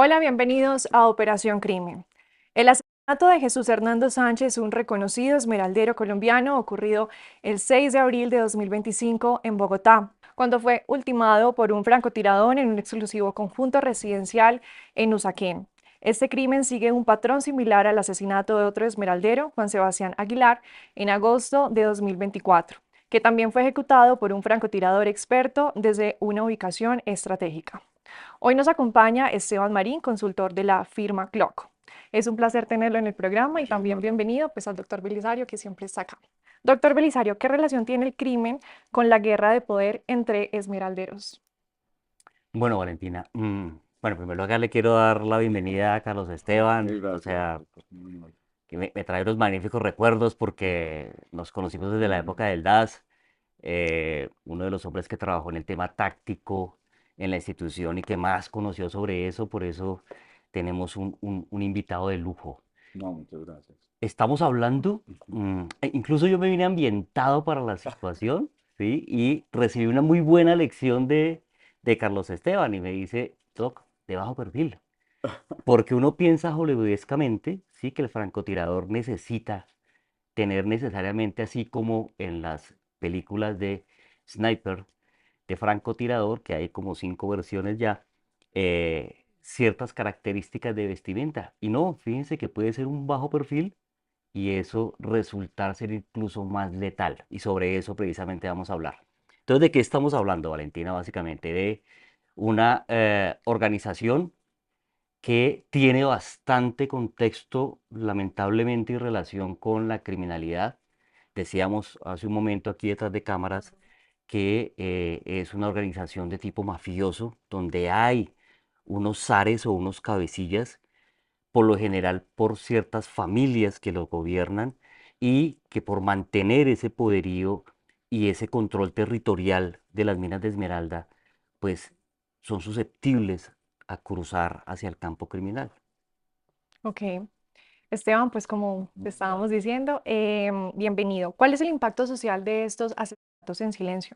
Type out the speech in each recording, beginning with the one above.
Hola, bienvenidos a Operación Crimen. El asesinato de Jesús Hernando Sánchez, un reconocido esmeraldero colombiano, ocurrido el 6 de abril de 2025 en Bogotá, cuando fue ultimado por un francotirador en un exclusivo conjunto residencial en Usaquén. Este crimen sigue un patrón similar al asesinato de otro esmeraldero, Juan Sebastián Aguilar, en agosto de 2024, que también fue ejecutado por un francotirador experto desde una ubicación estratégica. Hoy nos acompaña Esteban Marín, consultor de la firma Clock. Es un placer tenerlo en el programa y también bienvenido pues, al doctor Belisario, que siempre está acá. Doctor Belisario, ¿qué relación tiene el crimen con la guerra de poder entre esmeralderos? Bueno, Valentina, bueno, en primer lugar le quiero dar la bienvenida a Carlos Esteban, Sí, o gracias. sea, que me trae unos magníficos recuerdos porque nos conocimos desde la época del DAS, uno de los hombres que trabajó en el tema táctico en la institución y que más conoció sobre eso, por eso tenemos un invitado de lujo. No, muchas gracias. Estamos hablando, incluso yo me vine ambientado para la situación, ¿sí? Y recibí una muy buena lección de Carlos Esteban y me dice, Doc, de bajo perfil. Porque uno piensa hollywoodescamente, ¿sí? Que el francotirador necesita tener necesariamente, así como en las películas de Sniper, de francotirador, que hay como 5 versiones ya, ciertas características de vestimenta. Y no, fíjense que puede ser un bajo perfil y eso resultar ser incluso más letal. Y sobre eso precisamente vamos a hablar. Entonces, ¿de qué estamos hablando, Valentina? Básicamente de una organización que tiene bastante contexto, lamentablemente, y relación con la criminalidad. Decíamos hace un momento aquí detrás de cámaras que es una organización de tipo mafioso, donde hay unos zares o unos cabecillas por lo general por ciertas familias que lo gobiernan y que por mantener ese poderío y ese control territorial de las minas de Esmeralda, pues son susceptibles a cruzar hacia el campo criminal. Ok, Esteban, pues como te estábamos diciendo, bienvenido. ¿Cuál es el impacto social de estos asesinatos en silencio?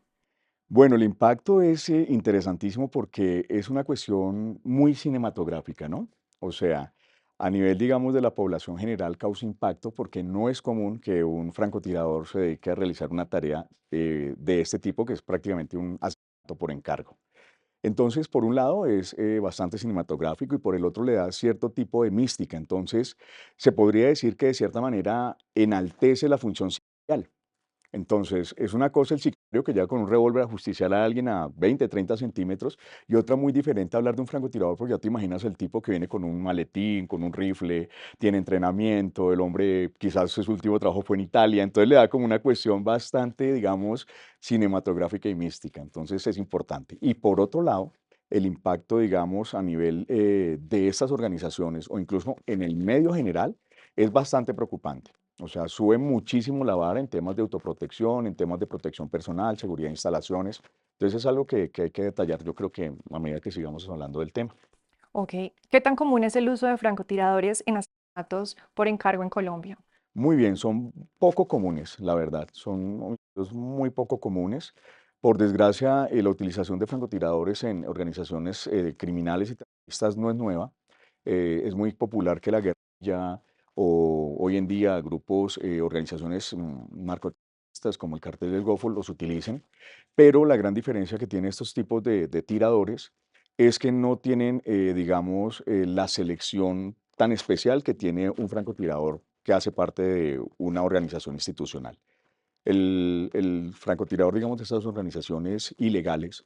Bueno, el impacto es interesantísimo porque es una cuestión muy cinematográfica, ¿no? O sea, a nivel, digamos, de la población general causa impacto porque no es común que un francotirador se dedique a realizar una tarea de este tipo, que es prácticamente un asesinato por encargo. Entonces, por un lado es bastante cinematográfico y por el otro le da cierto tipo de mística. Entonces, se podría decir que de cierta manera enaltece la función social. Entonces, es una cosa el sicario que llega con un revólver a justiciar a alguien a 20, 30 centímetros y otra muy diferente hablar de un francotirador porque ya te imaginas el tipo que viene con un maletín, con un rifle, tiene entrenamiento, el hombre quizás su último trabajo fue en Italia, entonces le da como una cuestión bastante, digamos, cinematográfica y mística, entonces es importante. Y por otro lado, el impacto, digamos, a nivel de estas organizaciones o incluso en el medio general es bastante preocupante. O sea, sube muchísimo la vara en temas de autoprotección, en temas de protección personal, seguridad de instalaciones. Entonces es algo que hay que detallar, yo creo que a medida que sigamos hablando del tema. Ok, ¿qué tan común es el uso de francotiradores en asesinatos por encargo en Colombia? Muy bien, son poco comunes, la verdad, son homicidios muy poco comunes. Por desgracia, la utilización de francotiradores en organizaciones criminales y terroristas no es nueva. Es muy popular que la guerrilla o hoy en día grupos, organizaciones narcoterroristas como el Cartel del Golfo los utilicen, pero la gran diferencia que tienen estos tipos de tiradores es que no tienen, digamos, la selección tan especial que tiene un francotirador que hace parte de una organización institucional. El francotirador, digamos, de estas organizaciones ilegales,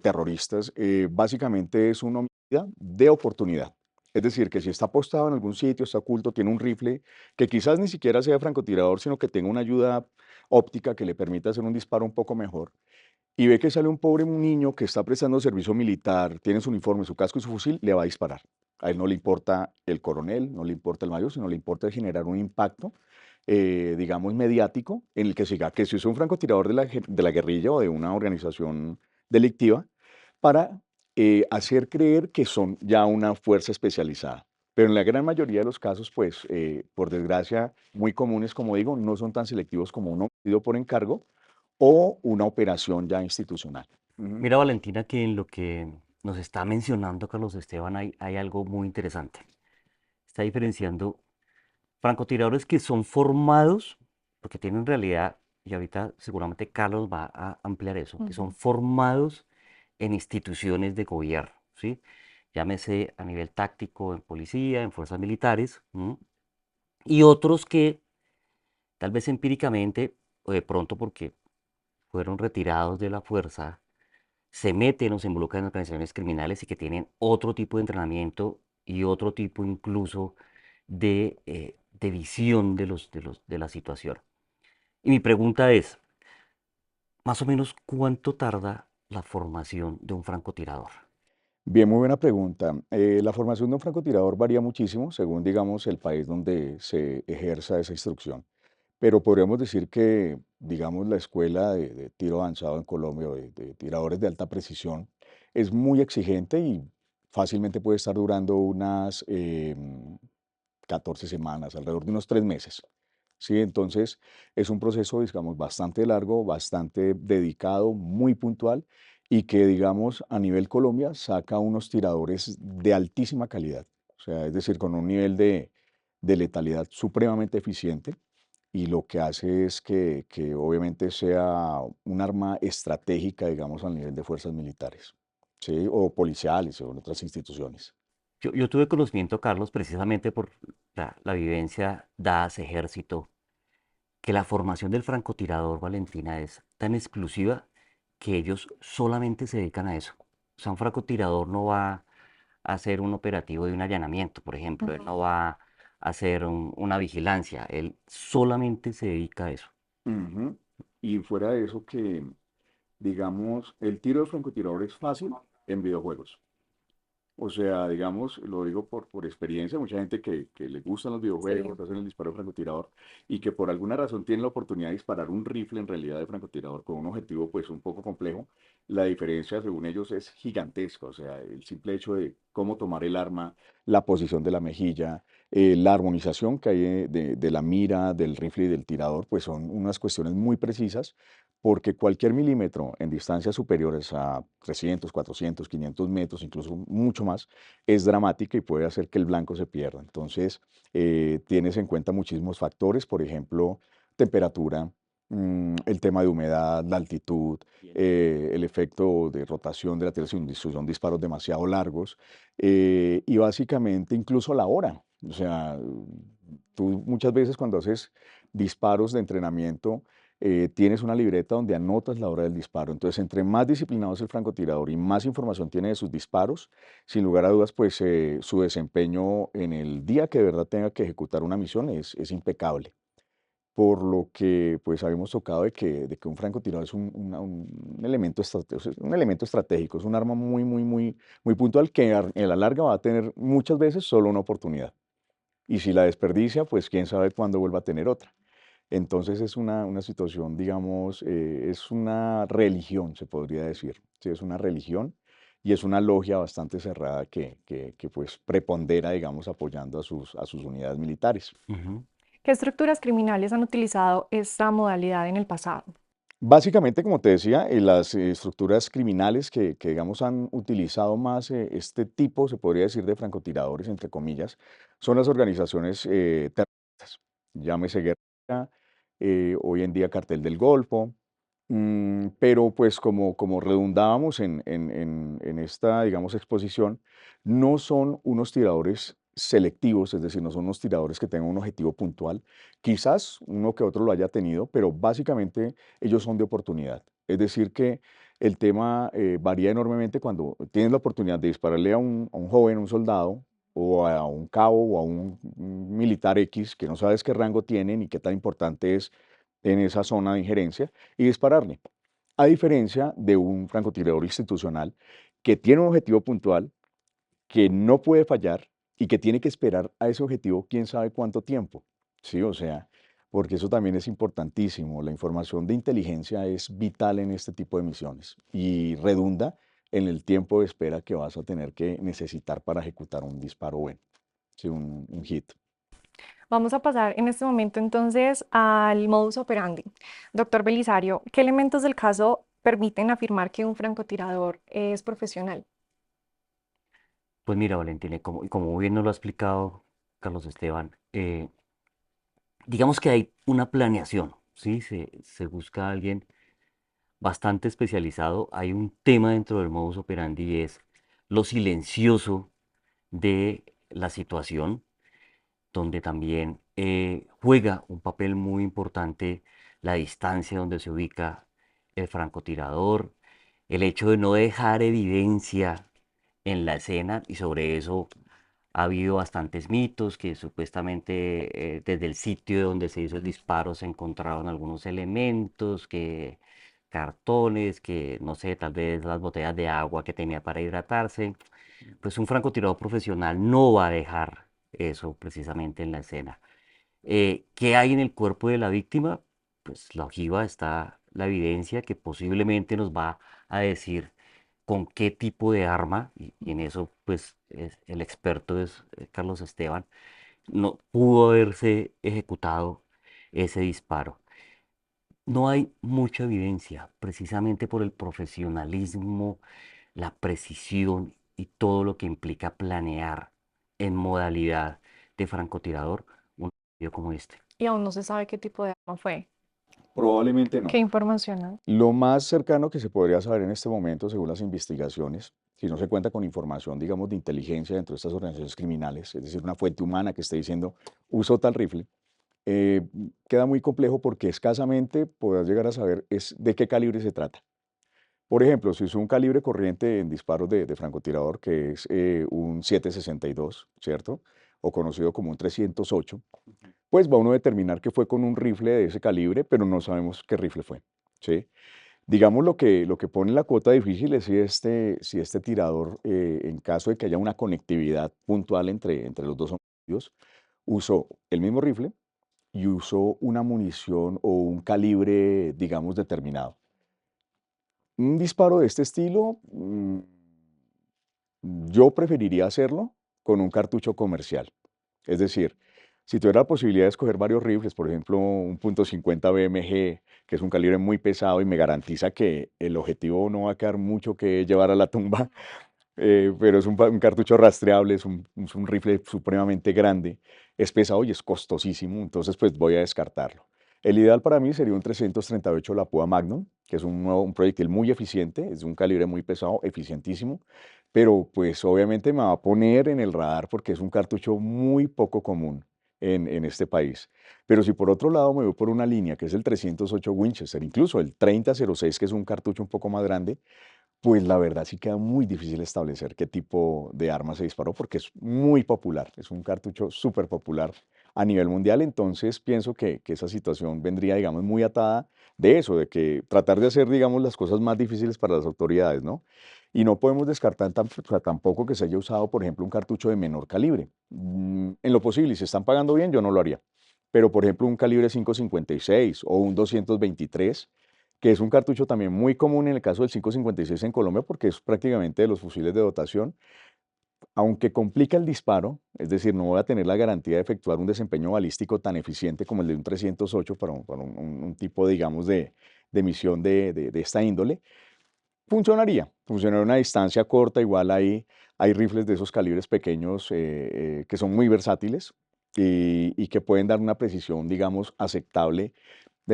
terroristas, básicamente es un homicida de oportunidad. Es decir, que si está apostado en algún sitio, está oculto, tiene un rifle, que quizás ni siquiera sea francotirador, sino que tenga una ayuda óptica que le permita hacer un disparo un poco mejor, y ve que sale un pobre niño que está prestando servicio militar, tiene su uniforme, su casco y su fusil, le va a disparar. A él no le importa el coronel, no le importa el mayor, sino le importa generar un impacto, digamos, mediático en el que siga que si es un francotirador de la guerrilla o de una organización delictiva, para hacer creer que son ya una fuerza especializada. Pero en la gran mayoría de los casos, pues, por desgracia, muy comunes, como digo, no son tan selectivos como un homicidio por encargo o una operación ya institucional. Ujú. Mira, Valentina, que en lo que nos está mencionando Carlos Esteban, hay algo muy interesante. Está diferenciando francotiradores que son formados, porque tienen en realidad, y ahorita seguramente Carlos va a ampliar eso, que son Ujú. formados en instituciones de gobierno, ¿sí? Llámese a nivel táctico en policía, en fuerzas militares, ¿m? Y otros que tal vez empíricamente, o de pronto porque fueron retirados de la fuerza, se meten o se involucran en organizaciones criminales y que tienen otro tipo de entrenamiento y otro tipo incluso de visión de la situación. Y mi pregunta es, más o menos, ¿cuánto tarda la formación de un francotirador? Bien, muy buena pregunta. La formación de un francotirador varía muchísimo según, digamos, el país donde se ejerza esa instrucción. Pero podríamos decir que, digamos, la escuela de tiro avanzado en Colombia o de tiradores de alta precisión es muy exigente y fácilmente puede estar durando unas 14 semanas, alrededor de unos 3 meses. ¿Sí? Entonces, es un proceso, digamos, bastante largo, bastante dedicado, muy puntual y que, digamos, a nivel Colombia saca unos tiradores de altísima calidad. O sea, es decir, con un nivel de letalidad supremamente eficiente y lo que hace es que obviamente sea un arma estratégica, digamos, al nivel de fuerzas militares, ¿sí? O policiales o en otras instituciones. Yo tuve conocimiento, Carlos, precisamente por la vivencia DAS, ejército, que la formación del francotirador, Valentina, es tan exclusiva que ellos solamente se dedican a eso. O sea, un francotirador no va a hacer un operativo de un allanamiento, por ejemplo, él Ujú. no va a hacer una vigilancia, él solamente se dedica a eso. Ujú. Y fuera de eso que, digamos, el tiro de francotirador es fácil en videojuegos. O sea, digamos, lo digo por experiencia, mucha gente que le gustan los Sí. videojuegos, hacen el disparo de francotirador y que por alguna razón tienen la oportunidad de disparar un rifle en realidad de francotirador con un objetivo pues un poco complejo, la diferencia según ellos es gigantesca. O sea, el simple hecho de cómo tomar el arma, la posición de la mejilla, la armonización que hay de la mira, del rifle y del tirador, pues son unas cuestiones muy precisas porque cualquier milímetro en distancias superiores a 300, 400, 500 metros, incluso mucho más, es dramática y puede hacer que el blanco se pierda. Entonces, tienes en cuenta muchísimos factores, por ejemplo, temperatura, el tema de humedad, la altitud, el efecto de rotación de la Tierra si son disparos demasiado largos y básicamente incluso la hora. O sea, tú muchas veces cuando haces disparos de entrenamiento, tienes una libreta donde anotas la hora del disparo. Entonces, entre más disciplinado es el francotirador y más información tiene de sus disparos, sin lugar a dudas, pues su desempeño en el día que de verdad tenga que ejecutar una misión es impecable. Por lo que pues habíamos tocado de que un francotirador es un elemento, un elemento estratégico, es un arma muy, muy, muy, muy puntual que en la larga va a tener muchas veces solo una oportunidad. Y si la desperdicia, pues quién sabe cuándo vuelva a tener otra. Entonces es una situación, digamos, es una religión, se podría decir. Sí, es una religión y es una logia bastante cerrada que pues prepondera, digamos, apoyando a sus unidades militares. Ujú. ¿Qué estructuras criminales han utilizado esta modalidad en el pasado? Básicamente, como te decía, las estructuras criminales digamos, han utilizado más este tipo, se podría decir, de francotiradores, entre comillas, son las organizaciones terroristas. Llámese guerrilla, hoy en día Cartel del Golfo, pero pues como redundábamos en esta, digamos, exposición, no son unos tiradores selectivos, es decir, no son unos tiradores que tengan un objetivo puntual. Quizás uno que otro lo haya tenido, pero básicamente ellos son de oportunidad. Es decir, que el tema varía enormemente cuando tienes la oportunidad de dispararle a un joven, un soldado, o a un cabo o a un militar X que no sabes qué rango tienen y qué tan importante es en esa zona de injerencia y dispararle. A diferencia de un francotirador institucional que tiene un objetivo puntual, que no puede fallar y que tiene que esperar a ese objetivo quién sabe cuánto tiempo. Sí, o sea, porque eso también es importantísimo. La información de inteligencia es vital en este tipo de misiones y redunda en el tiempo de espera que vas a tener que necesitar para ejecutar un disparo bueno, sí, un hit. Vamos a pasar en este momento entonces al modus operandi. Doctor Belisario, ¿qué elementos del caso permiten afirmar que un francotirador es profesional? Pues mira, Valentina, como bien nos lo ha explicado Carlos Esteban, digamos que hay una planeación, ¿sí? Se busca a alguien bastante especializado. Hay un tema dentro del modus operandi y es lo silencioso de la situación, donde también juega un papel muy importante la distancia donde se ubica el francotirador, el hecho de no dejar evidencia en la escena, y sobre eso ha habido bastantes mitos que supuestamente desde el sitio donde se hizo el disparo se encontraron algunos elementos, que cartones, que no sé, tal vez las botellas de agua que tenía para hidratarse. Pues un francotirador profesional no va a dejar eso precisamente en la escena. ¿Qué hay en el cuerpo de la víctima? Pues la ojiva está la evidencia que posiblemente nos va a decir con qué tipo de arma, y en eso pues el experto es Carlos Esteban, no pudo haberse ejecutado ese disparo. No hay mucha evidencia, precisamente por el profesionalismo, la precisión y todo lo que implica planear en modalidad de francotirador un video como este. Y aún no se sabe qué tipo de arma fue. Probablemente ¿Qué no. información hay? Lo más cercano que se podría saber en este momento, según las investigaciones, si no se cuenta con información, digamos, de inteligencia dentro de estas organizaciones criminales, es decir, una fuente humana que esté diciendo, uso tal rifle, eh, queda muy complejo porque escasamente podrás llegar a saber es de qué calibre se trata. Por ejemplo, si es un calibre corriente en disparos de francotirador, que es un 7.62, ¿cierto? O conocido como un 308, pues va uno a determinar que fue con un rifle de ese calibre, pero no sabemos qué rifle fue, ¿sí? Digamos, lo que pone la cuota difícil es si este tirador, en caso de que haya una conectividad puntual entre los dos homicidios, usó el mismo rifle y usó una munición o un calibre, digamos, determinado. Un disparo de este estilo, yo preferiría hacerlo con un cartucho comercial. Es decir, si tuviera la posibilidad de escoger varios rifles, por ejemplo, un .50 BMG, que es un calibre muy pesado y me garantiza que el objetivo no va a quedar mucho que llevar a la tumba, pero es un cartucho rastreable, es un rifle supremamente grande, es pesado y es costosísimo, entonces pues voy a descartarlo. El ideal para mí sería un 338 La Púa Magnum, que es un proyectil muy eficiente, es de un calibre muy pesado, eficientísimo, pero pues obviamente me va a poner en el radar porque es un cartucho muy poco común en este país. Pero si por otro lado me voy por una línea que es el 308 Winchester, incluso el 3006, que es un cartucho un poco más grande, pues la verdad sí queda muy difícil establecer qué tipo de arma se disparó porque es muy popular, es un cartucho súper popular a nivel mundial, entonces pienso que esa situación vendría, digamos, muy atada de eso, de que tratar de hacer, digamos, las cosas más difíciles para las autoridades, ¿no? Y no podemos descartar o sea, tampoco que se haya usado, por ejemplo, un cartucho de menor calibre. En lo posible, y si están pagando bien, yo no lo haría. Pero, por ejemplo, un calibre 5.56 o un 223, que es un cartucho también muy común en el caso del 5.56 en Colombia porque es prácticamente de los fusiles de dotación, aunque complica el disparo, es decir, no voy a tener la garantía de efectuar un desempeño balístico tan eficiente como el de un 308 para un tipo, digamos, de misión de esta índole, funcionaría a una distancia corta, igual hay rifles de esos calibres pequeños que son muy versátiles y que pueden dar una precisión, digamos, aceptable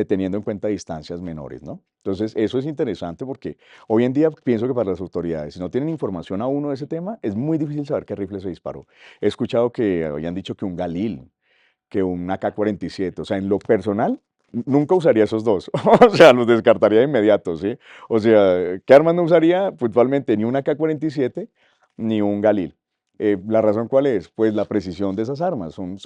teniendo en cuenta distancias menores, ¿no? Entonces, eso es interesante porque hoy en día pienso que para las autoridades, si no tienen información aún de ese tema, es muy difícil saber qué rifle se disparó. He escuchado que habían dicho que un Galil, que un AK-47, o sea, en lo personal, nunca usaría esos dos, o sea, los descartaría de inmediato, ¿sí? O sea, ¿qué armas no usaría? Puntualmente, ni un AK-47 ni un Galil. ¿La razón cuál es? Pues la precisión de esas armas, son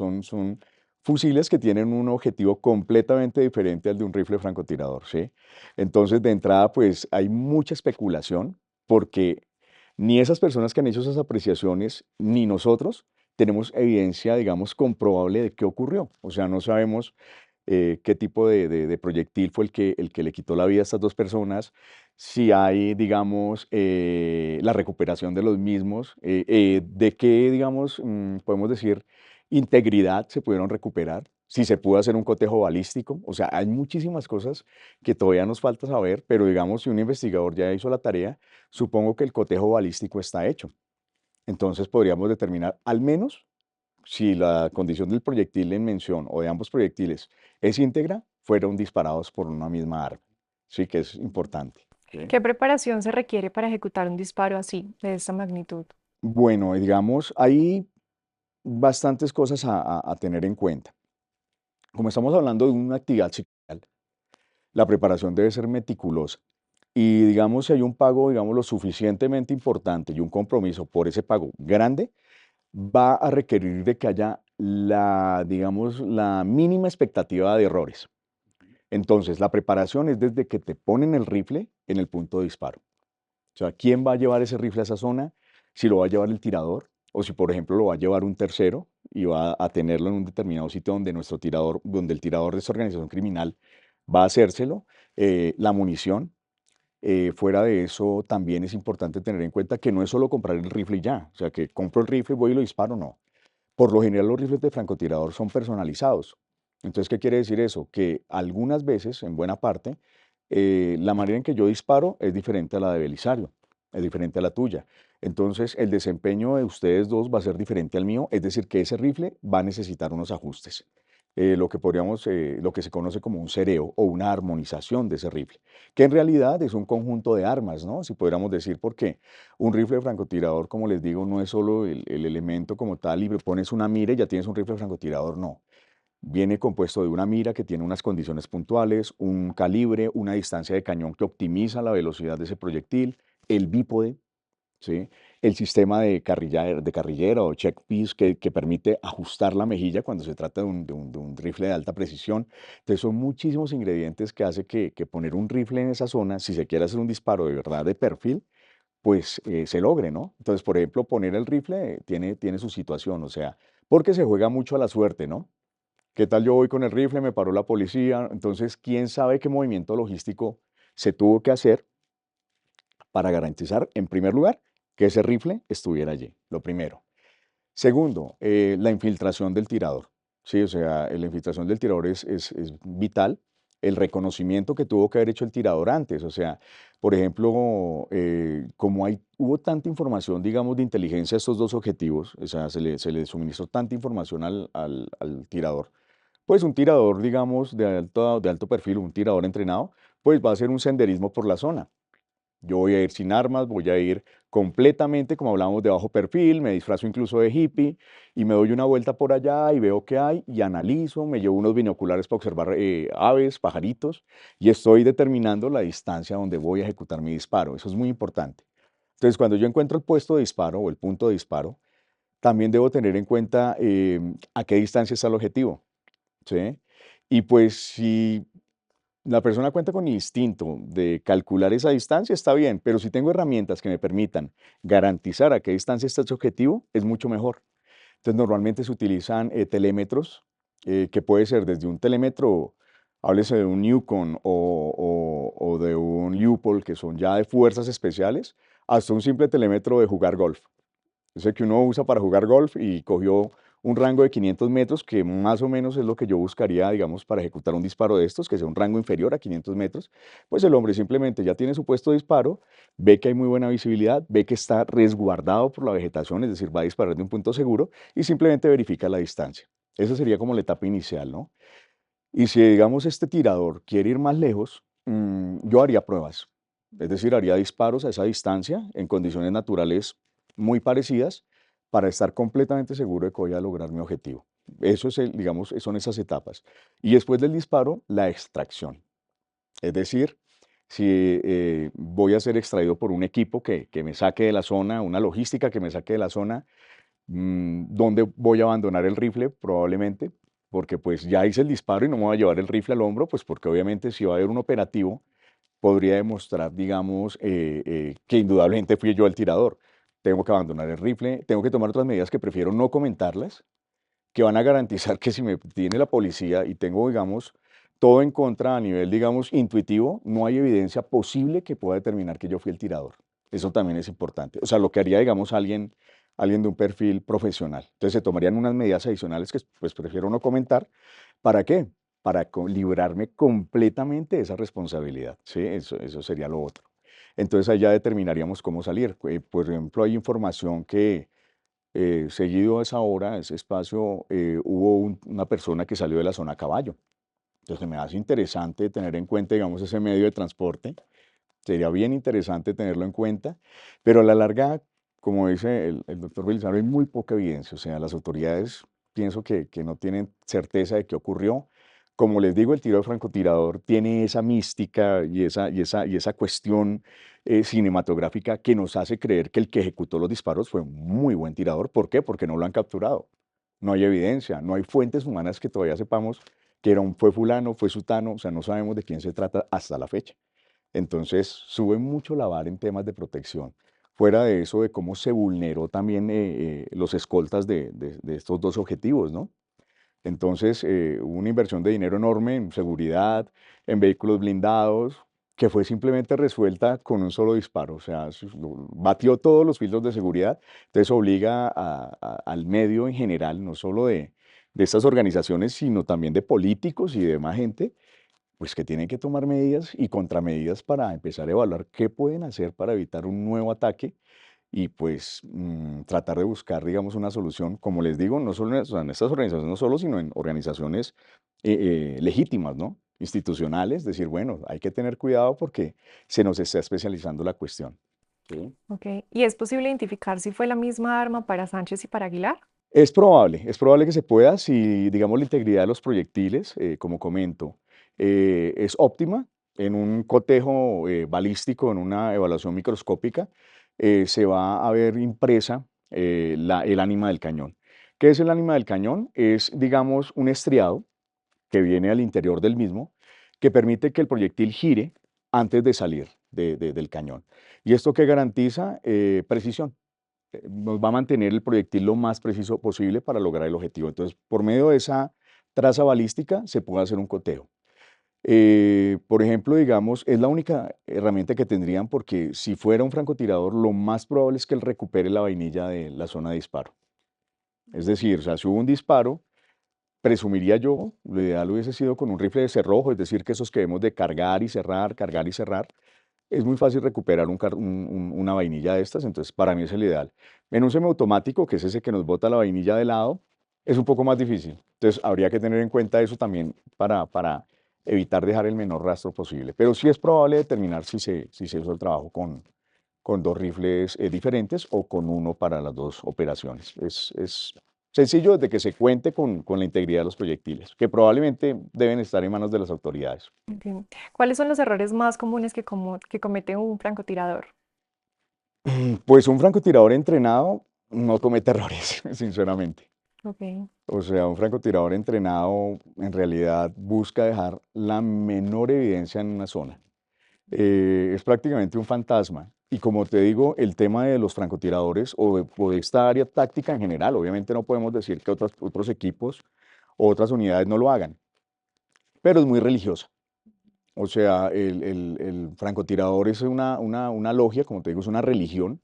fusiles que tienen un objetivo completamente diferente al de un rifle francotirador, ¿sí? Entonces, de entrada, pues hay mucha especulación porque ni esas personas que han hecho esas apreciaciones, ni nosotros tenemos evidencia, digamos, comprobable de qué ocurrió. O sea, no sabemos qué tipo de proyectil fue el que le quitó la vida a estas dos personas, si hay, digamos, la recuperación de los mismos, de qué, digamos, podemos decir, integridad se pudieron recuperar, si se pudo hacer un cotejo balístico. O sea, hay muchísimas cosas que todavía nos falta saber, pero digamos, si un investigador ya hizo la tarea, supongo que el cotejo balístico está hecho. Entonces podríamos determinar al menos si la condición del proyectil en mención o de ambos proyectiles es íntegra, fueron disparados por una misma arma. Sí, que es importante. ¿Sí? ¿Qué preparación se requiere para ejecutar un disparo así, de esta magnitud? Bueno, digamos, hay bastantes cosas a tener en cuenta. Como estamos hablando de una actividad psicodelictiva, la preparación debe ser meticulosa. Y digamos, si hay un pago, digamos, lo suficientemente importante y un compromiso por ese pago grande, va a requerir de que haya la, digamos, la mínima expectativa de errores. Entonces, la preparación es desde que te ponen el rifle en el punto de disparo. O sea, ¿quién va a llevar ese rifle a esa zona? Si lo va a llevar el tirador o si, por ejemplo, lo va a llevar un tercero y va a tenerlo en un determinado sitio donde nuestro tirador, donde el tirador de esta organización criminal va a hacérselo. La munición. Fuera de eso, también es importante tener en cuenta que no es solo comprar el rifle y ya. O sea, que compro el rifle, voy y lo disparo, no. Por lo general, los rifles de francotirador son personalizados. Entonces, ¿qué quiere decir eso? Que algunas veces, en buena parte, la manera en que yo disparo es diferente a la de Belisario, es diferente a la tuya. Entonces, el desempeño de ustedes dos va a ser diferente al mío, es decir, que ese rifle va a necesitar unos ajustes. Lo que se conoce como un cereo o una armonización de ese rifle, que en realidad es un conjunto de armas, ¿no? Si pudiéramos decir, porque un rifle de francotirador, como les digo, no es solo el elemento como tal y le pones una mira y ya tienes un rifle de francotirador, no. Viene compuesto de una mira que tiene unas condiciones puntuales, un calibre, una distancia de cañón que optimiza la velocidad de ese proyectil, el bípode, ¿sí? El sistema de carrillera o check piece que permite ajustar la mejilla cuando se trata de un rifle de alta precisión. Entonces son muchísimos ingredientes que hace que poner un rifle en esa zona, si se quiere hacer un disparo de verdad de perfil, pues se logre, ¿no? Entonces, por ejemplo, poner el rifle tiene su situación, o sea, porque se juega mucho a la suerte, ¿no? ¿Qué tal yo voy con el rifle, me paró la policía? Entonces, ¿quién sabe qué movimiento logístico se tuvo que hacer para garantizar, en primer lugar, que ese rifle estuviera allí? Lo primero. Segundo, la infiltración del tirador. Sí, o sea, la infiltración del tirador es vital. El reconocimiento que tuvo que haber hecho el tirador antes. O sea, por ejemplo, como hubo tanta información, digamos, de inteligencia a estos dos objetivos, o sea, se le suministró tanta información al tirador, pues un tirador, digamos, de alto perfil, un tirador entrenado, pues va a hacer un senderismo por la zona. Yo voy a ir sin armas, voy a ir completamente, como hablábamos, de bajo perfil, me disfrazo incluso de hippie y me doy una vuelta por allá y veo qué hay y analizo, me llevo unos binoculares para observar aves, pajaritos y estoy determinando la distancia donde voy a ejecutar mi disparo. Eso es muy importante. Entonces, cuando yo encuentro el puesto de disparo o el punto de disparo, también debo tener en cuenta a qué distancia está el objetivo, ¿sí? Y pues si la persona cuenta con el instinto de calcular esa distancia, está bien, pero si tengo herramientas que me permitan garantizar a qué distancia está ese objetivo, es mucho mejor. Entonces, normalmente se utilizan telémetros, que puede ser desde un telémetro, háblese de un Newcon o de un Leupold, que son ya de fuerzas especiales, hasta un simple telémetro de jugar golf. Ese que uno usa para jugar golf y cogió un rango de 500 metros, que más o menos es lo que yo buscaría, digamos, para ejecutar un disparo de estos, que sea un rango inferior a 500 metros, pues el hombre simplemente ya tiene su puesto de disparo, ve que hay muy buena visibilidad, ve que está resguardado por la vegetación, es decir, va a disparar de un punto seguro y simplemente verifica la distancia. Esa sería como la etapa inicial, ¿no? Y si, digamos, este tirador quiere ir más lejos, yo haría pruebas. Es decir, haría disparos a esa distancia en condiciones naturales muy parecidas para estar completamente seguro de que voy a lograr mi objetivo. Eso es, digamos, son esas etapas. Y después del disparo, la extracción. Es decir, si voy a ser extraído por un equipo que me saque de la zona, una logística que me saque de la zona, ¿dónde voy a abandonar el rifle? Probablemente, porque pues ya hice el disparo y no me voy a llevar el rifle al hombro, pues porque obviamente si va a haber un operativo, podría demostrar, digamos, que indudablemente fui yo el tirador. Tengo que abandonar el rifle, tengo que tomar otras medidas que prefiero no comentarlas, que van a garantizar que si me tiene la policía y tengo, digamos, todo en contra a nivel, digamos, intuitivo, no hay evidencia posible que pueda determinar que yo fui el tirador. Eso también es importante. O sea, lo que haría, digamos, alguien de un perfil profesional. Entonces se tomarían unas medidas adicionales que pues prefiero no comentar. ¿Para qué? Para librarme completamente de esa responsabilidad. ¿Sí? Eso sería lo otro. Entonces ahí ya determinaríamos cómo salir. Por ejemplo, hay información seguido a esa hora, ese espacio, hubo una persona que salió de la zona a caballo. Entonces me hace interesante tener en cuenta, digamos, ese medio de transporte. Sería bien interesante tenerlo en cuenta, pero a la larga, como dice el doctor Belisario, hay muy poca evidencia. O sea, las autoridades pienso que no tienen certeza de qué ocurrió. Como les digo, el tiro de francotirador tiene esa mística y esa cuestión cinematográfica que nos hace creer que el que ejecutó los disparos fue un muy buen tirador. ¿Por qué? Porque no lo han capturado. No hay evidencia, no hay fuentes humanas que todavía sepamos que fue fulano, fue sutano, o sea, no sabemos de quién se trata hasta la fecha. Entonces, sube mucho la vara en temas de protección. Fuera de eso, de cómo se vulneró también los escoltas de estos dos objetivos, ¿no? Entonces, hubo una inversión de dinero enorme en seguridad, en vehículos blindados, que fue simplemente resuelta con un solo disparo. O sea, batió todos los filtros de seguridad. Entonces, obliga al medio en general, no solo de estas organizaciones, sino también de políticos y de demás gente, pues que tienen que tomar medidas y contramedidas para empezar a evaluar qué pueden hacer para evitar un nuevo ataque y pues tratar de buscar, digamos, una solución, como les digo, no solo o sea, en estas organizaciones, no solo, sino en organizaciones legítimas, ¿no? Institucionales, decir, bueno, hay que tener cuidado porque se nos está especializando la cuestión. ¿Sí? Ok. ¿Y es posible identificar si fue la misma arma para Sánchez y para Aguilar? Es probable que se pueda si, digamos, la integridad de los proyectiles, como comento, es óptima en un cotejo balístico, en una evaluación microscópica, se va a ver impresa el ánima del cañón. ¿Qué es el ánima del cañón? Es, digamos, un estriado que viene al interior del mismo, que permite que el proyectil gire antes de salir del cañón. ¿Y esto qué garantiza? Precisión. Nos va a mantener el proyectil lo más preciso posible para lograr el objetivo. Entonces, por medio de esa traza balística se puede hacer un cotejo. Por ejemplo, digamos, es la única herramienta que tendrían porque si fuera un francotirador, lo más probable es que él recupere la vainilla de la zona de disparo. Es decir, o sea, si hubo un disparo, presumiría yo, lo ideal hubiese sido con un rifle de cerrojo, es decir, que esos que vemos de cargar y cerrar, es muy fácil recuperar una vainilla de estas, entonces para mí es el ideal. En un semiautomático, que es ese que nos bota la vainilla de lado, es un poco más difícil. Entonces habría que tener en cuenta eso también para evitar dejar el menor rastro posible. Pero sí es probable determinar si se hizo el trabajo con dos rifles diferentes o con uno para las dos operaciones. Es sencillo desde que se cuente con la integridad de los proyectiles, que probablemente deben estar en manos de las autoridades. Ok. ¿Cuáles son los errores más comunes que comete un francotirador? Pues un francotirador entrenado no comete errores, sinceramente. Ok. O sea, un francotirador entrenado en realidad busca dejar la menor evidencia en una zona. Es prácticamente un fantasma. Y como te digo, el tema de los francotiradores o de esta área táctica en general, obviamente no podemos decir que otros equipos o otras unidades no lo hagan, pero es muy religiosa. O sea, el francotirador es una logia, como te digo, es una religión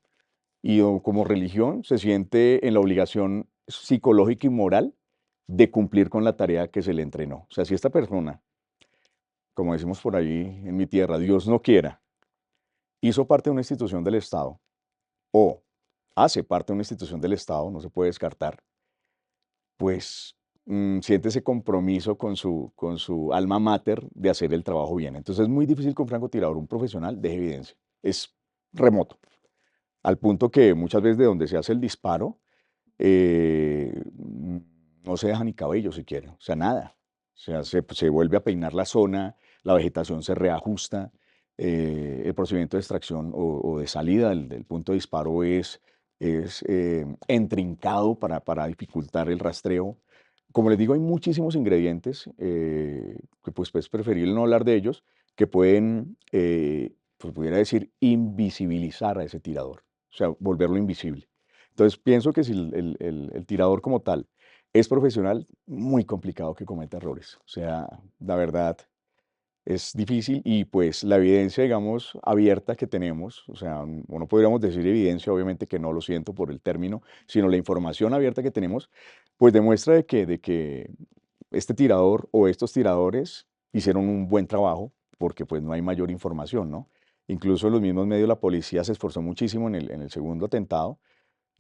y como religión se siente en la obligación psicológica y moral de cumplir con la tarea que se le entrenó. O sea, si esta persona, como decimos por ahí en mi tierra, Dios no quiera, hizo parte de una institución del Estado o hace parte de una institución del Estado, no se puede descartar, pues siente ese compromiso con su alma mater de hacer el trabajo bien. Entonces es muy difícil que un francotirador, un profesional, deje evidencia. Es remoto, al punto que muchas veces de donde se hace el disparo, no se deja ni cabello siquiera, o sea, nada. O sea, se vuelve a peinar la zona, la vegetación se reajusta, el procedimiento de extracción o de salida del punto de disparo es intrincado para dificultar el rastreo. Como les digo, hay muchísimos ingredientes, que pues es preferible no hablar de ellos, que pueden, pues pudiera decir, invisibilizar a ese tirador, o sea, volverlo invisible. Entonces pienso que si el tirador como tal es profesional, muy complicado que cometa errores. O sea, la verdad es difícil y pues la evidencia, digamos, abierta que tenemos, o sea, no podríamos decir evidencia, obviamente que no lo siento por el término, sino la información abierta que tenemos, pues demuestra de que este tirador o estos tiradores hicieron un buen trabajo porque pues no hay mayor información, ¿no? Incluso los mismos medios, la policía se esforzó muchísimo en el segundo atentado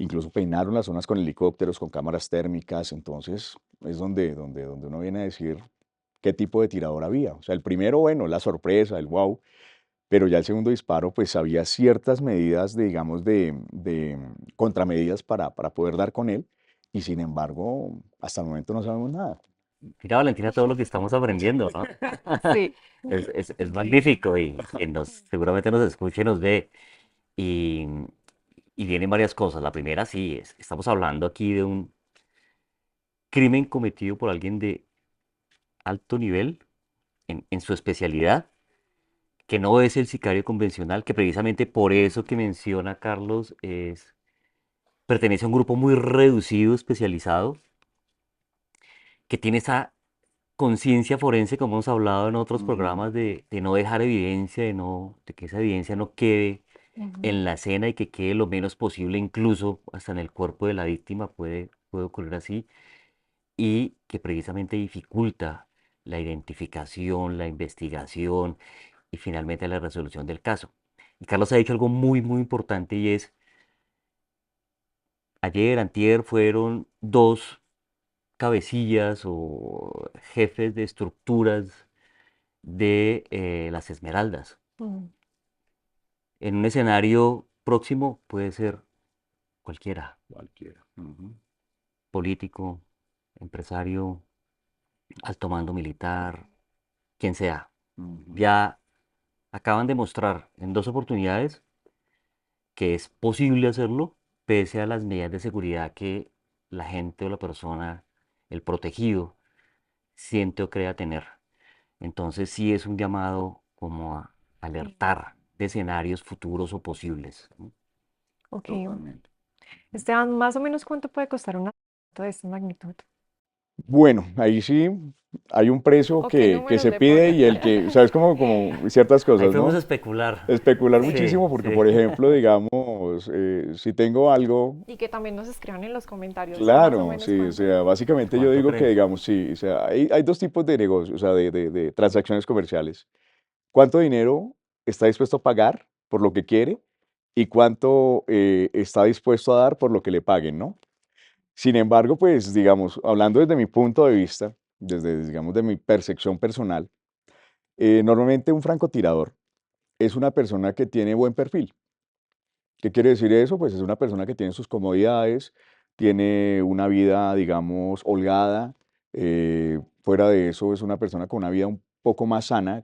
incluso peinaron las zonas con helicópteros, con cámaras térmicas, entonces es donde uno viene a decir qué tipo de tirador había. O sea, el primero, bueno, la sorpresa, el wow, pero ya el segundo disparo, pues había ciertas medidas, digamos, de contramedidas para poder dar con él, y sin embargo, hasta el momento no sabemos nada. Mira, Valentina, todo lo que estamos aprendiendo, ¿no? Sí. Es magnífico y quien seguramente nos escucha y nos ve. Y, y vienen varias cosas. La primera, sí, estamos hablando aquí de un crimen cometido por alguien de alto nivel en su especialidad, que no es el sicario convencional, que precisamente por eso que menciona Carlos pertenece a un grupo muy reducido, especializado, que tiene esa conciencia forense, como hemos hablado en otros Ujú. programas, de no dejar evidencia, de que esa evidencia no quede Ujú. en la escena y que quede lo menos posible, incluso hasta en el cuerpo de la víctima puede ocurrir así, y que precisamente dificulta la identificación, la investigación y finalmente la resolución del caso. Y Carlos ha dicho algo muy, muy importante y es, ayer, antier, fueron dos cabecillas o jefes de estructuras de las Esmeraldas. Mm. En un escenario próximo puede ser cualquiera, Cualquiera. Ujú, político, empresario, alto mando militar, quien sea. ujú. Ya acaban de mostrar en dos oportunidades que es posible hacerlo pese a las medidas de seguridad que la gente o la persona, el protegido, siente o crea tener. Entonces sí es un llamado como a Sí. alertar de escenarios futuros o posibles, ¿no? Ok. Totalmente. Esteban, más o menos cuánto puede costar una de esta magnitud. Bueno, ahí sí hay un precio ¿O qué que números se le pide pone? y el que, sabes, como ciertas Ahí cosas, podemos ¿no? especular. Especular Sí. Sí, muchísimo porque, sí. por ejemplo, digamos, si tengo algo, Y que también nos escriban en los comentarios más o claro, menos sí, o cuánto. sea, básicamente yo ¿Cuánto digo que, creen? digamos, sí, o sea, hay dos tipos de negocios, o sea, de transacciones comerciales. ¿Cuánto dinero está dispuesto a pagar por lo que quiere y cuánto está dispuesto a dar por lo que le paguen, ¿no? Sin embargo, pues, digamos, hablando desde mi punto de vista, desde, digamos, de mi percepción personal, normalmente un francotirador es una persona que tiene buen perfil. ¿Qué quiere decir eso? Pues es una persona que tiene sus comodidades, tiene una vida, digamos, holgada. Fuera de eso, es una persona con una vida un poco más sana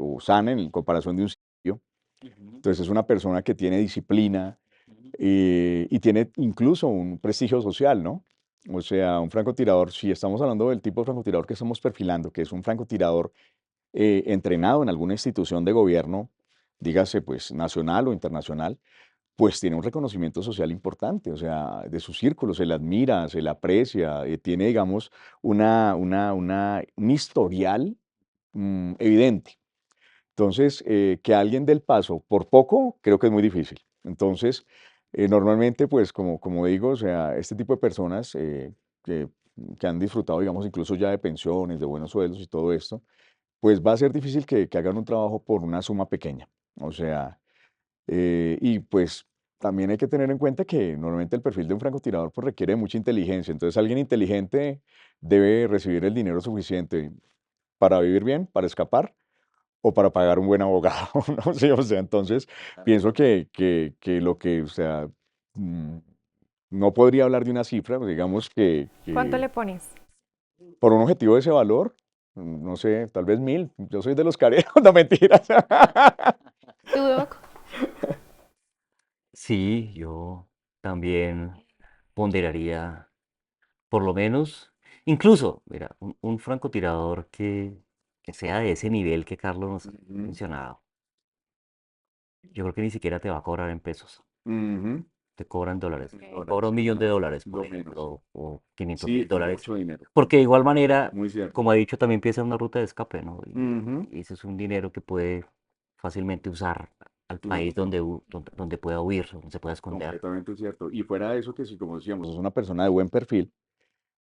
o sana en comparación de un sitio. Ujú, Entonces es una persona que tiene disciplina ujú. y tiene incluso un prestigio social, ¿no? O sea, un francotirador, si estamos hablando del tipo de francotirador que estamos perfilando, que es un francotirador entrenado en alguna institución de gobierno, dígase pues nacional o internacional, pues tiene un reconocimiento social importante, o sea, de su círculo, se le admira, se le aprecia, tiene, digamos, un historial evidente. Entonces, que alguien dé el paso por poco, creo que es muy difícil. Entonces, normalmente, pues, como digo, o sea, este tipo de personas que, que han disfrutado, digamos, incluso ya de pensiones, de buenos sueldos y todo esto, pues va a ser difícil que hagan un trabajo por una suma pequeña. O sea, y pues también hay que tener en cuenta que normalmente el perfil de un francotirador pues, requiere de mucha inteligencia. Entonces, alguien inteligente debe recibir el dinero suficiente para vivir bien, para escapar o para pagar un buen abogado, ¿no? Sí, o sea, entonces pienso que lo que, o sea, mm, no podría hablar de una cifra, pues, digamos ¿Cuánto que le pones? por un objetivo de ese valor, no sé, tal vez 1000. Yo soy de los careros, no mentiras. ¿Tú, Doc? Sí, yo también ponderaría, por lo menos, incluso, mira, un francotirador que sea de ese nivel que Carlos nos ha Ujú, mencionado, yo creo que ni siquiera te va a cobrar en pesos, ujú. te cobran dólares, Ok. te cobra $1.000.000, por Lo menos. ejemplo, o quinientos Sí, mil es dólares, mucho dinero. porque de igual manera, Muy cierto. como ha dicho, también piensa en una ruta de escape, ¿no? Ujú. Y ese es un dinero que puede fácilmente usar al país Ujú. donde pueda huir, donde se pueda esconder. Completamente cierto. Y fuera de eso, que si como decíamos, es una persona de buen perfil,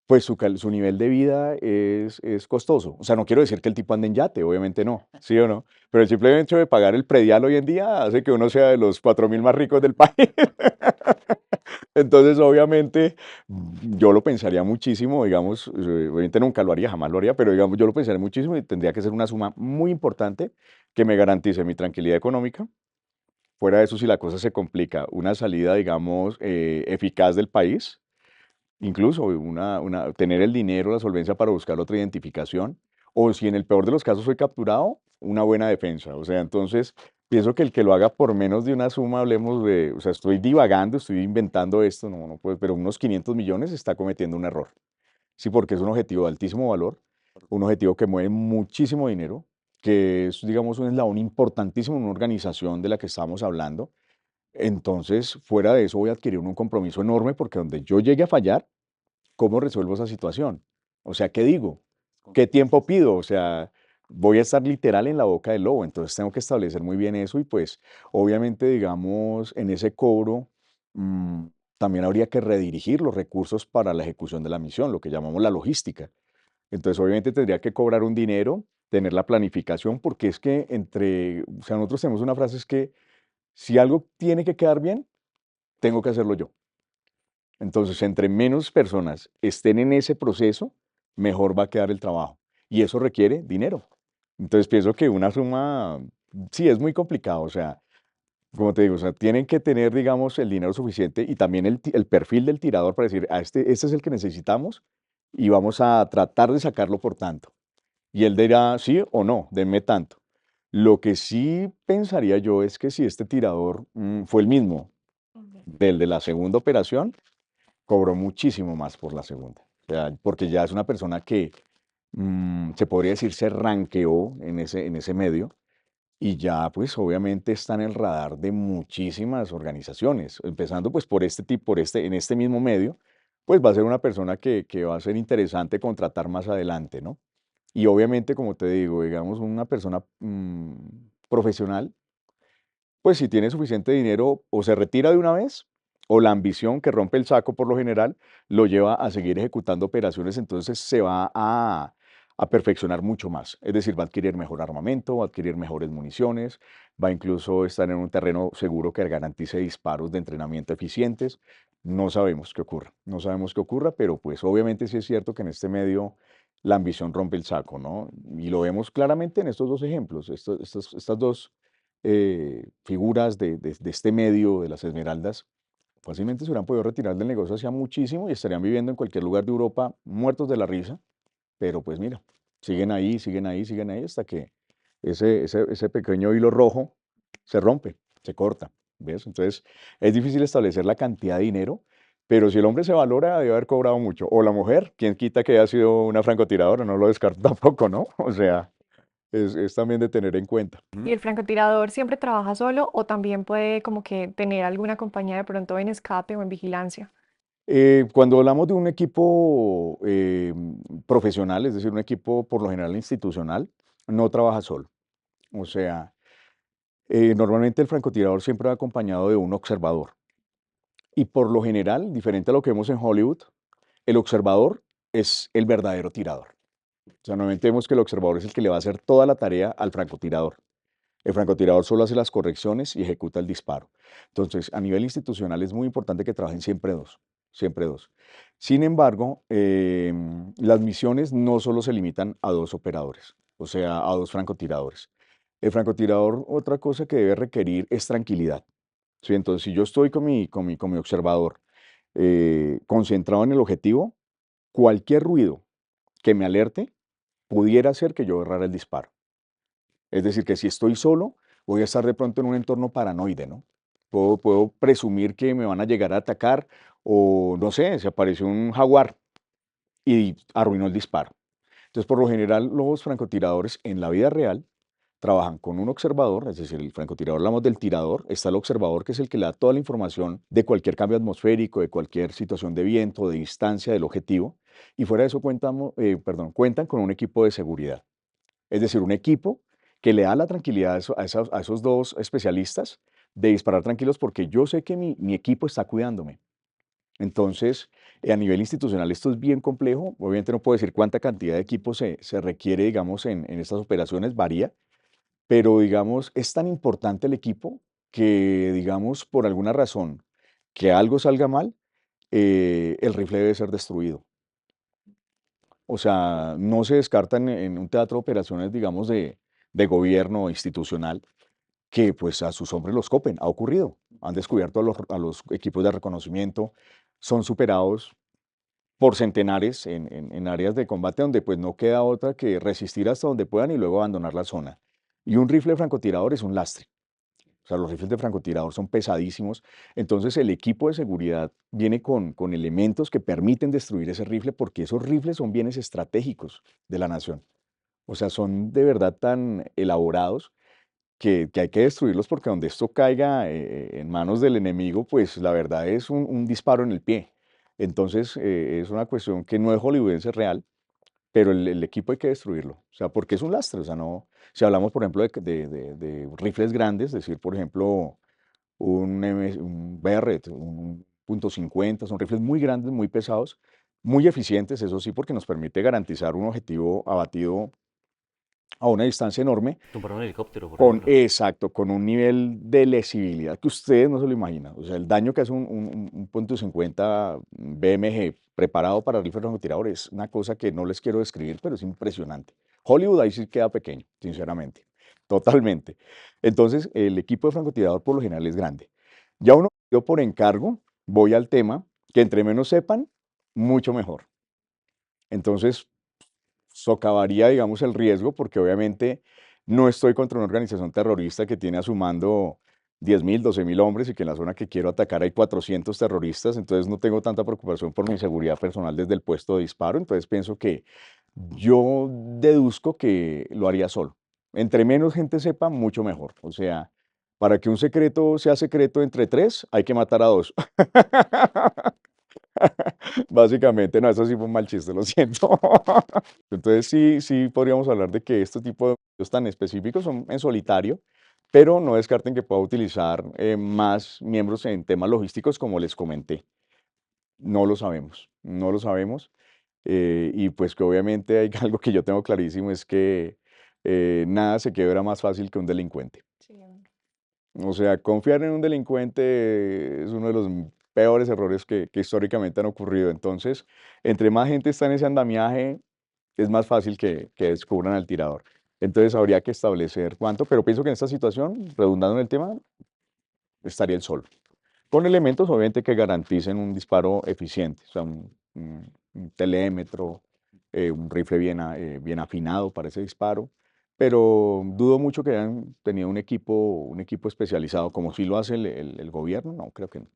pues su nivel de vida es costoso. O sea, no quiero decir que el tipo ande en yate, obviamente no, ¿sí o no? Pero el simple hecho de pagar el predial hoy en día hace que uno sea de los 4000 más ricos del país. Entonces, obviamente, yo lo pensaría muchísimo, digamos, obviamente nunca lo haría, jamás lo haría, pero digamos, yo lo pensaría muchísimo y tendría que ser una suma muy importante que me garantice mi tranquilidad económica. Fuera de eso, si la cosa se complica, una salida, digamos, eficaz del país, incluso tener el dinero, la solvencia para buscar otra identificación, o si en el peor de los casos soy capturado, una buena defensa. O sea, entonces pienso que el que lo haga por menos de una suma, hablemos de, o sea, estoy divagando, estoy inventando esto, no, no puede, pero unos 500 millones está cometiendo un error. Sí, porque es un objetivo de altísimo valor, un objetivo que mueve muchísimo dinero, que es, digamos, un eslabón importantísimo en una organización de la que estamos hablando. Entonces, fuera de eso, voy a adquirir un compromiso enorme porque donde yo llegue a fallar, ¿cómo resuelvo esa situación? O sea, ¿qué digo? ¿Qué tiempo pido? O sea, voy a estar literal en la boca del lobo, entonces tengo que establecer muy bien eso y pues obviamente, digamos, en ese cobro mm, también habría que redirigir los recursos para la ejecución de la misión, lo que llamamos la logística. Entonces, obviamente tendría que cobrar un dinero, tener la planificación, porque es que o sea, nosotros tenemos una frase es que si algo tiene que quedar bien, tengo que hacerlo yo. Entonces, entre menos personas estén en ese proceso, mejor va a quedar el trabajo. Y eso requiere dinero. Entonces, pienso que una suma, sí, es muy complicado. O sea, como te digo, o sea, tienen que tener, digamos, el dinero suficiente y también el perfil del tirador para decir, este es el que necesitamos y vamos a tratar de sacarlo por tanto. Y él dirá sí o no, denme tanto. Lo que sí pensaría yo es que si este tirador fue el mismo del de la segunda operación, cobró muchísimo más por la segunda. O sea, porque ya es una persona que se podría decir se ranqueó en ese medio y ya pues obviamente está en el radar de muchísimas organizaciones, empezando pues por este tipo, en este mismo medio, pues va a ser una persona que va a ser interesante contratar más adelante, ¿no? Y obviamente, como te digo, digamos, una persona profesional pues si tiene suficiente dinero o se retira de una vez o la ambición que rompe el saco por lo general lo lleva a seguir ejecutando operaciones, entonces se va a perfeccionar mucho más. Es decir, va a adquirir mejor armamento, va a adquirir mejores municiones, va a incluso estar en un terreno seguro que garantice disparos de entrenamiento eficientes. No sabemos qué ocurra, no sabemos qué ocurra, pero pues obviamente sí es cierto que en este medio la ambición rompe el saco, ¿no? Y lo vemos claramente en estos dos ejemplos, estas dos figuras de este medio, de las Esmeraldas, fácilmente se hubieran podido retirar del negocio hacía muchísimo y estarían viviendo en cualquier lugar de Europa muertos de la risa, pero pues mira, siguen ahí, siguen ahí, siguen ahí hasta que ese pequeño hilo rojo se rompe, se corta, ¿ves? Entonces es difícil establecer la cantidad de dinero, pero si el hombre se valora, debe haber cobrado mucho. O la mujer, quién quita que haya sido una francotiradora, no lo descarto tampoco, ¿no? O sea, es también de tener en cuenta. ¿Y el francotirador siempre trabaja solo o también puede como que tener alguna compañía de pronto en escape o en vigilancia? Cuando hablamos de un equipo profesional, es decir, un equipo por lo general institucional, no trabaja solo. O sea, normalmente el francotirador siempre va acompañado de un observador. Y por lo general, diferente a lo que vemos en Hollywood, el observador es el verdadero tirador. O sea, normalmente vemos que el observador es el que le va a hacer toda la tarea al francotirador. El francotirador solo hace las correcciones y ejecuta el disparo. Entonces, a nivel institucional es muy importante que trabajen siempre dos, siempre dos. Sin embargo, las misiones no solo se limitan a dos operadores, o sea, a dos francotiradores. El francotirador, otra cosa que debe requerir es tranquilidad. ¿Sí? Entonces, si yo estoy con mi observador concentrado en el objetivo, cualquier ruido que me alerte pudiera hacer que yo errara el disparo. Es decir, que si estoy solo, voy a estar de pronto en un entorno paranoide, ¿no? Puedo presumir que me van a llegar a atacar o, no sé, se apareció un jaguar y arruinó el disparo. Entonces, por lo general, los francotiradores en la vida real trabajan con un observador, es decir, el francotirador, hablamos del tirador, está el observador que es el que le da toda la información de cualquier cambio atmosférico, de cualquier situación de viento, de distancia del objetivo, y fuera de eso cuentan con un equipo de seguridad. Es decir, un equipo que le da la tranquilidad a esos dos especialistas de disparar tranquilos porque yo sé que mi equipo está cuidándome. Entonces, a nivel institucional esto es bien complejo. Obviamente no puedo decir cuánta cantidad de equipos se requiere, digamos, en estas operaciones, varía, pero, digamos, es tan importante el equipo que, digamos, por alguna razón, que algo salga mal, el rifle debe ser destruido. O sea, no se descarta en un teatro de operaciones, digamos, de gobierno institucional, que pues a sus hombres los copen. Ha ocurrido. Han descubierto a los equipos de reconocimiento, son superados por centenares en áreas de combate donde pues no queda otra que resistir hasta donde puedan y luego abandonar la zona. Y un rifle francotirador es un lastre. O sea, los rifles de francotirador son pesadísimos. Entonces el equipo de seguridad viene con elementos que permiten destruir ese rifle porque esos rifles son bienes estratégicos de la nación. O sea, son de verdad tan elaborados que hay que destruirlos porque donde esto caiga en manos del enemigo, pues la verdad es un disparo en el pie. Entonces es una cuestión que no es hollywoodense, es real, pero el equipo hay que destruirlo. O sea, porque es un lastre. O sea, no, si hablamos, por ejemplo, de rifles grandes, es decir, por ejemplo, un Barrett, un .50, son rifles muy grandes, muy pesados, muy eficientes, eso sí, porque nos permite garantizar un objetivo abatido a una distancia enorme, Tumbar un helicóptero, por con, ejemplo. exacto, con un nivel de lesibilidad que ustedes no se lo imaginan. O sea, el daño que hace un .50 BMG preparado para rifles francotiradores es una cosa que no les quiero describir, pero es impresionante. Hollywood ahí sí queda pequeño, sinceramente, totalmente. Entonces, el equipo de francotirador por lo general es grande. Ya uno, yo por encargo, voy al tema, que entre menos sepan, mucho mejor. Entonces, socavaría, digamos, el riesgo, porque obviamente no estoy contra una organización terrorista que tiene a su mando 10.000, 12.000 hombres y que en la zona que quiero atacar hay 400 terroristas, entonces no tengo tanta preocupación por mi seguridad personal desde el puesto de disparo, entonces pienso que yo deduzco que lo haría solo. Entre menos gente sepa, mucho mejor. O sea, para que un secreto sea secreto entre tres, hay que matar a dos. Básicamente, no, eso sí fue un mal chiste, lo siento. Entonces sí podríamos hablar de que este tipo de medios tan específicos son en solitario, pero no descarten que pueda utilizar más miembros en temas logísticos, como les comenté. No lo sabemos, no lo sabemos. Y pues que obviamente hay algo que yo tengo clarísimo, es que nada se quiebra más fácil que un delincuente. Sí. O sea, confiar en un delincuente es uno de los peores errores que históricamente han ocurrido. Entonces, entre más gente está en ese andamiaje, es más fácil que descubran al tirador. Entonces, habría que establecer cuánto, pero pienso que en esta situación, redundando en el tema, estaría el solo. Con elementos, obviamente, que garanticen un disparo eficiente, o sea, un telémetro, un rifle bien afinado para ese disparo, pero dudo mucho que hayan tenido un equipo especializado, como sí lo hace el gobierno, no, creo que no.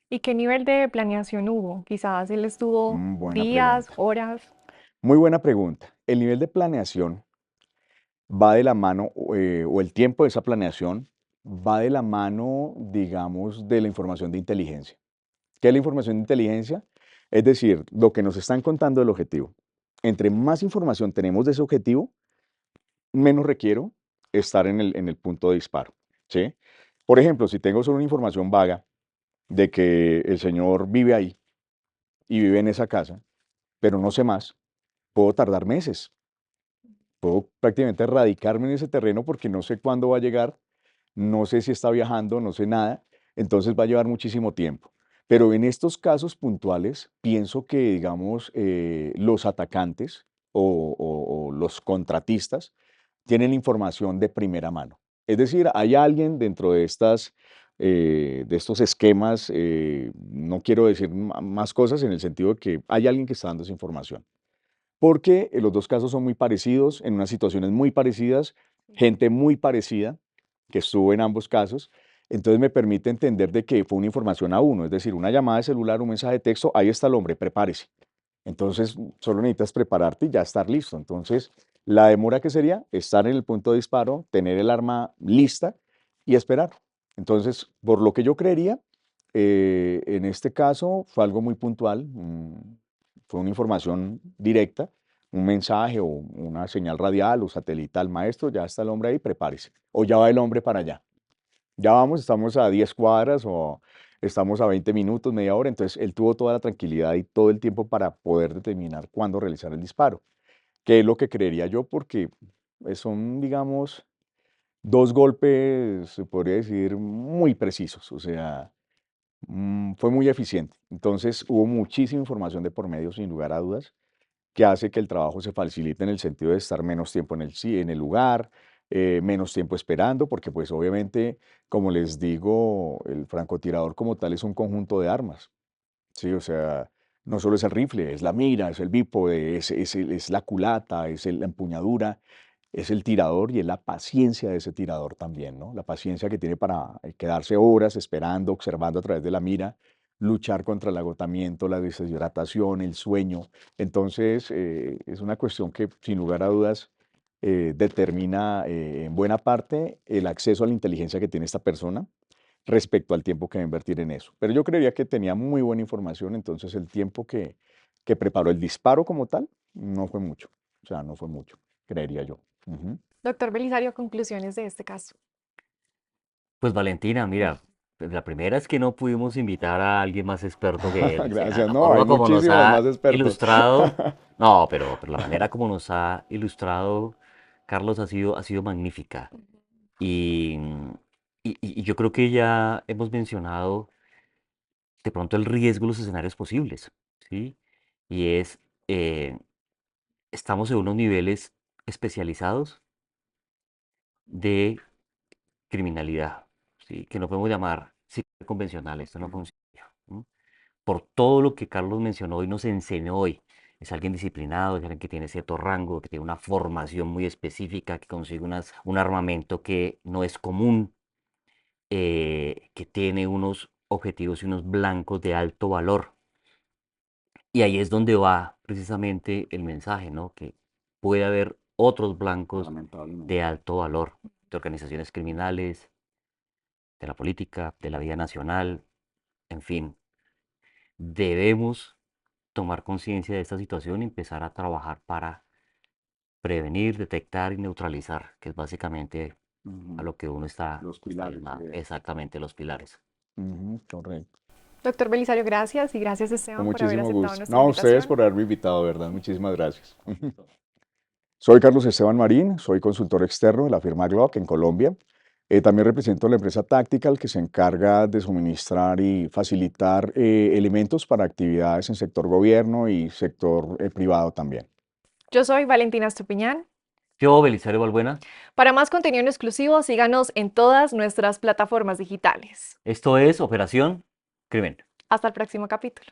¿Y qué nivel de planeación hubo? Quizás él estuvo Buena días, pregunta. horas. Muy buena pregunta. El nivel de planeación va de la mano, o el tiempo de esa planeación va de la mano, digamos, de la información de inteligencia. ¿Qué es la información de inteligencia? Es decir, lo que nos están contando del objetivo. Entre más información tenemos de ese objetivo, menos requiero estar en el punto de disparo, ¿sí? Por ejemplo, si tengo solo una información vaga de que el señor vive ahí y vive en esa casa, pero no sé más, puedo tardar meses. Puedo prácticamente radicarme en ese terreno porque no sé cuándo va a llegar, no sé si está viajando, no sé nada, entonces va a llevar muchísimo tiempo. Pero en estos casos puntuales, pienso que, digamos, los atacantes o los contratistas tienen información de primera mano. Es decir, hay alguien dentro de estos esquemas, no quiero decir más cosas en el sentido de que hay alguien que está dando esa información, porque los dos casos son muy parecidos, en unas situaciones muy parecidas, gente muy parecida que estuvo en ambos casos. Entonces me permite entender de que fue una información a uno, es decir, una llamada de celular, un mensaje de texto, ahí está el hombre, prepárese. Entonces solo necesitas prepararte y ya estar listo. Entonces la demora que sería estar en el punto de disparo, tener el arma lista y esperar. Entonces, por lo que yo creería, en este caso fue algo muy puntual, fue una información directa, un mensaje o una señal radial o satelital, maestro, ya está el hombre ahí, prepárese. O ya va el hombre para allá. Ya vamos, estamos a 10 cuadras o estamos a 20 minutos, media hora. Entonces, él tuvo toda la tranquilidad y todo el tiempo para poder determinar cuándo realizar el disparo, que es lo que creería yo, porque son, digamos, dos golpes, se podría decir, muy precisos. O sea, Fue muy eficiente. Entonces hubo muchísima información de por medio, sin lugar a dudas, que hace que el trabajo se facilite en el sentido de estar menos tiempo en el lugar, menos tiempo esperando, porque pues obviamente, como les digo, el francotirador como tal es un conjunto de armas, ¿sí? O sea, no solo es el rifle, es la mira, es el bípode, es la culata, la empuñadura, es el tirador y es la paciencia de ese tirador también, ¿no? La paciencia que tiene para quedarse horas esperando, observando a través de la mira, luchar contra el agotamiento, la deshidratación, el sueño. Entonces, es una cuestión que, sin lugar a dudas, determina en buena parte el acceso a la inteligencia que tiene esta persona respecto al tiempo que va a invertir en eso. Pero yo creería que tenía muy buena información, entonces el tiempo que preparó el disparo como tal no fue mucho. O sea, no fue mucho, creería yo. Ujú. Doctor Belisario, conclusiones de este caso. Pues Valentina, mira, pues, la primera es que no pudimos invitar a alguien más experto que él. O sea, Gracias. la No, hay forma como nos muchísimos más ha expertos. ilustrado, no, pero la manera como nos ha ilustrado Carlos ha sido magnífica. Y, y yo creo que ya hemos mencionado de pronto el riesgo, los escenarios posibles, ¿sí? Y es, eh, estamos en unos niveles especializados de criminalidad, ¿sí? Que no podemos llamar convencional, esto no funciona. ¿No? Por todo lo que Carlos mencionó y nos enseñó hoy. Es alguien disciplinado, es alguien que tiene cierto rango, que tiene una formación muy específica, que consigue un armamento que no es común, que tiene unos objetivos y unos blancos de alto valor. Y ahí es donde va precisamente el mensaje, ¿no? Que puede haber otros blancos Lamentablemente. de alto valor, de organizaciones criminales, de la política, de la vida nacional, en fin. Debemos tomar conciencia de esta situación y empezar a trabajar para prevenir, detectar y neutralizar, que es básicamente a Ujú. lo que uno está Los pilares. llamado, exactamente los pilares. Ujú, correcto. Doctor Belisario, gracias y gracias Con Esteban por haber muchísimo aceptado gusto. nuestra No, a ustedes invitación. por haberme invitado, de verdad. Muchísimas gracias. Soy Carlos Esteban Marín, soy consultor externo de la firma Glock en Colombia. También represento a la empresa Tactical, que se encarga de suministrar y facilitar elementos para actividades en sector gobierno y sector privado también. Yo soy Valentina Estupiñán. Yo, Belisario Balbuena, Para más contenido exclusivo, síganos en todas nuestras plataformas digitales. esto es Operación Crimen. Hasta el próximo capítulo.